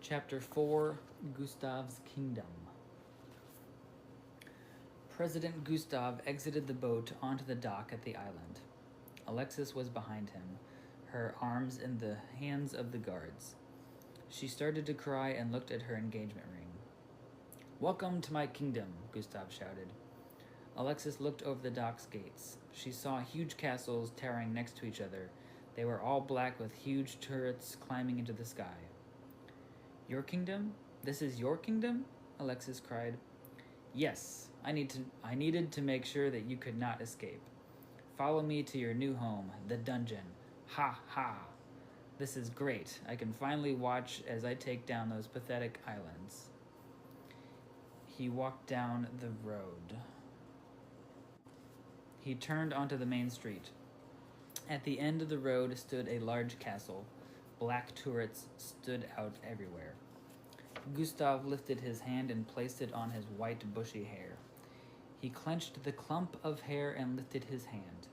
Chapter 4, Gustav's Kingdom. President Gustav exited the boat onto the dock at the island. Alexis was behind him, her arms in the hands of the guards. She started to cry and looked at her engagement ring. "Welcome to my kingdom," Gustav shouted. Alexis looked over the dock's gates. She saw huge castles towering next to each other. They were all black with huge turrets climbing into the sky. "Your kingdom? This is your kingdom?" Alexis cried. "Yes, I needed to make sure that you could not escape. Follow me to your new home, the dungeon. Ha ha! This is great. I can finally watch as I take down those pathetic islands." He walked down the road. He turned onto the main street. At the end of the road stood a large castle. Black turrets stood out everywhere. Gustav lifted his hand and placed it on his white bushy hair. He clenched the clump of hair and lifted his hand.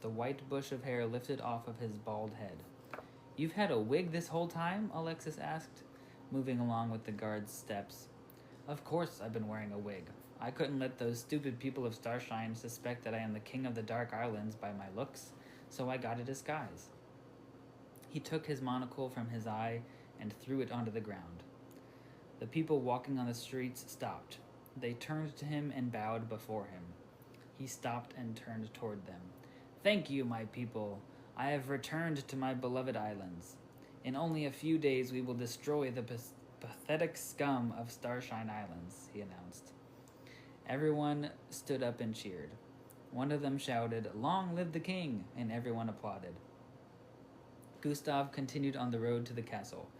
The white bush of hair lifted off of his bald head. "You've had a wig this whole time?" Alexis asked, moving along with the guard's steps. "Of course I've been wearing a wig. I couldn't let those stupid people of Starshine suspect that I am the king of the Dark Islands by my looks, so I got a disguise." He took his monocle from his eye and threw it onto the ground. The people walking on the streets stopped. They turned to him and bowed before him. He stopped and turned toward them. "Thank you, my people. I have returned to my beloved islands. In only a few days we will destroy the pathetic scum of Starshine Islands," he announced. Everyone stood up and cheered. One of them shouted, "Long live the king!" and everyone applauded. Gustav continued on the road to the castle.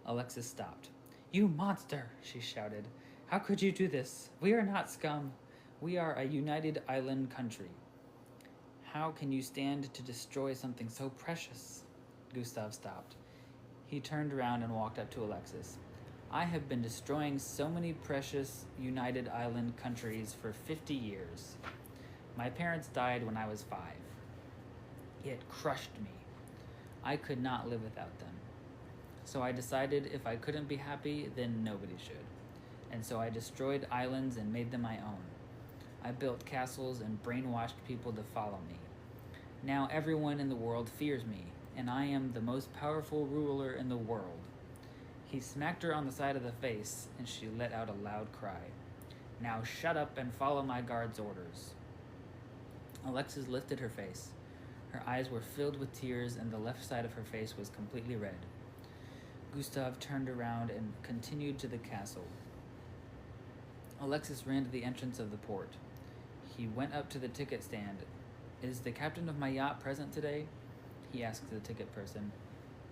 Alexis stopped. "You monster!" she shouted. "How could you do this? We are not scum. We are a united island country. How can you stand to destroy something so precious?" Gustav stopped. He turned around and walked up to Alexis. "I have been destroying so many precious united island countries for 50 years. My parents died when I was 5. It crushed me. I could not live without them. So I decided if I couldn't be happy, then nobody should. And so I destroyed islands and made them my own. I built castles and brainwashed people to follow me. Now everyone in the world fears me, and I am the most powerful ruler in the world." He smacked her on the side of the face, and she let out a loud cry. "Now shut up and follow my guard's orders." Alexis lifted her face. Her eyes were filled with tears, and the left side of her face was completely red. Gustav turned around and continued to the castle. Alexis ran to the entrance of the port. He went up to the ticket stand. "Is the captain of my yacht present today?" he asked the ticket person.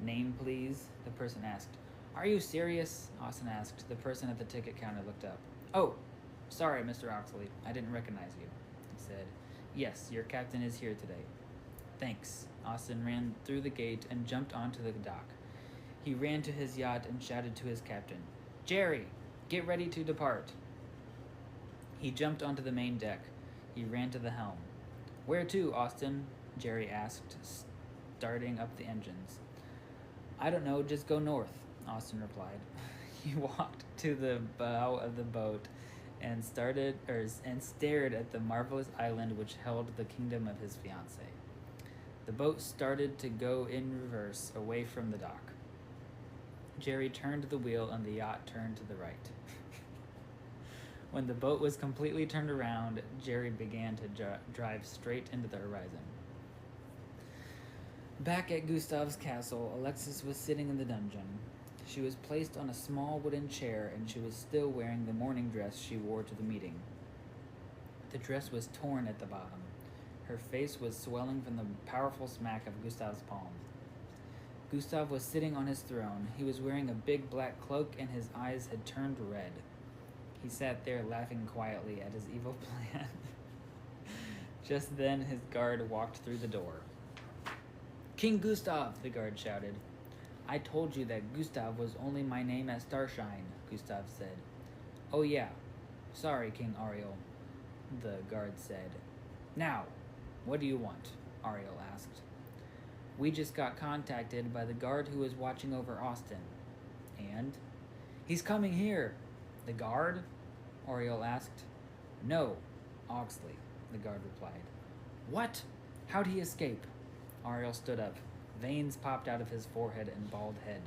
"Name, please," the person asked. "Are you serious?" Austin asked. The person at the ticket counter looked up. "Oh, sorry, Mr. Oxley. I didn't recognize you," he said. "Yes, your captain is here today." "Thanks." Austin ran through the gate and jumped onto the dock. He ran to his yacht and shouted to his captain, "Jerry, get ready to depart." He jumped onto the main deck. He ran to the helm. "Where to, Austin?" Jerry asked, starting up the engines. "I don't know, just go north," Austin replied. He walked to the bow of the boat and stared at the marvelous island which held the kingdom of his fiancée. The boat started to go in reverse away from the dock. Jerry turned the wheel and the yacht turned to the right. When the boat was completely turned around, Jerry began to drive straight into the horizon. Back at Gustav's castle, Alexis was sitting in the dungeon. She was placed on a small wooden chair, and she was still wearing the morning dress she wore to the meeting. The dress was torn at the bottom. Her face was swelling from the powerful smack of Gustav's palm. Gustav was sitting on his throne. He was wearing a big black cloak, and his eyes had turned red. He sat there laughing quietly at his evil plan. Just then, his guard walked through the door. "King Gustav!" the guard shouted. "I told you that Gustav was only my name at Starshine," Gustav said. "Oh yeah, sorry, King Ariel," the guard said. "Now, what do you want?" Ariel asked. "We just got contacted by the guard who was watching over Austin." "And?" He's coming here. The guard? Oriel asked. No, Oxley, the guard replied. What? How'd he escape? Ariel stood up. Veins popped out of his forehead and bald head.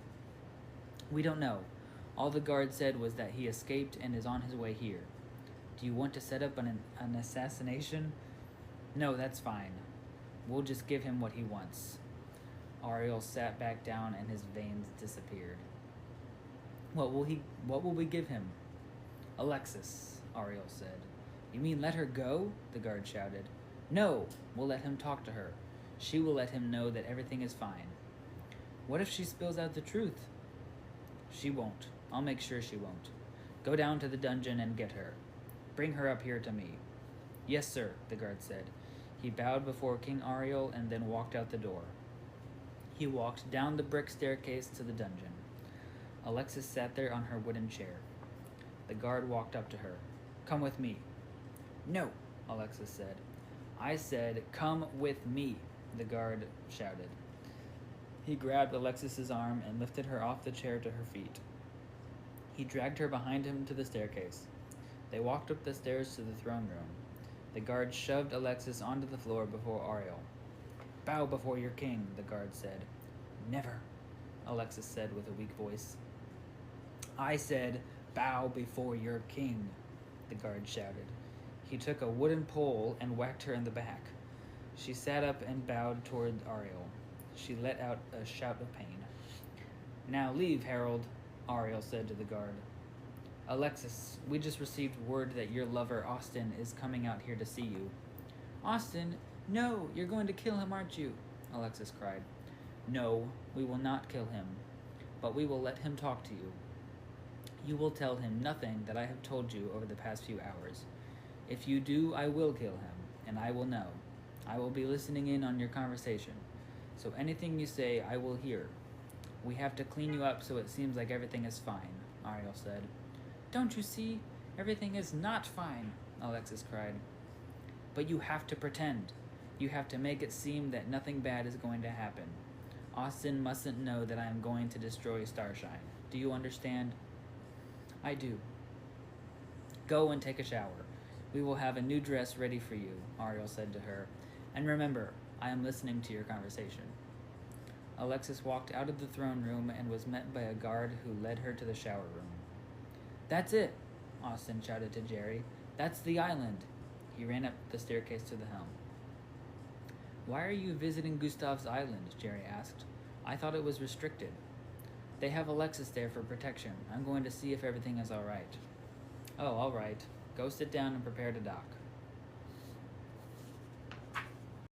We don't know. All the guard said was that he escaped and is on his way here. Do you want to set up an assassination? No, that's fine. We'll just give him what he wants. Ariel sat back down and his veins disappeared. What will we give him? Alexis, Ariel said. You mean let her go? The guard shouted. No, we'll let him talk to her. She will let him know that everything is fine. What if she spills out the truth? She won't. I'll make sure she won't. Go down to the dungeon and get her. Bring her up here to me. Yes, sir, the guard said. He bowed before King Ariel and then walked out the door. He walked down the brick staircase to the dungeon. Alexis sat there on her wooden chair. The guard walked up to her. Come with me. No, Alexis said. I said, come with me, the guard shouted. He grabbed Alexis's arm and lifted her off the chair to her feet. He dragged her behind him to the staircase. They walked up the stairs to the throne room. The guard shoved Alexis onto the floor before Ariel. Bow before your king, the guard said. Never, Alexis said with a weak voice. I said, bow before your king, the guard shouted. He took a wooden pole and whacked her in the back. She sat up and bowed toward Ariel. She let out a shout of pain. Now leave, Harold, Ariel said to the guard. Alexis, we just received word that your lover, Austin, is coming out here to see you. Austin? No, you're going to kill him, aren't you? Alexis cried. No, we will not kill him, but we will let him talk to you. You will tell him nothing that I have told you over the past few hours. If you do, I will kill him, and I will know. I will be listening in on your conversation, so anything you say, I will hear. We have to clean you up so it seems like everything is fine, Ariel said. Don't you see? Everything is not fine, Alexis cried. But you have to pretend. You have to make it seem that nothing bad is going to happen. Austin mustn't know that I am going to destroy Starshine. Do you understand? I do. Go and take a shower. We will have a new dress ready for you, Ariel said to her. And remember, I am listening to your conversation. Alexis walked out of the throne room and was met by a guard who led her to the shower room. That's it, Austin shouted to Jerry. That's the island. He ran up the staircase to the helm. Why are you visiting Gustav's island? Jerry asked. I thought it was restricted. They have Alexis there for protection. I'm going to see if everything is all right. Oh, all right. Go sit down and prepare to dock.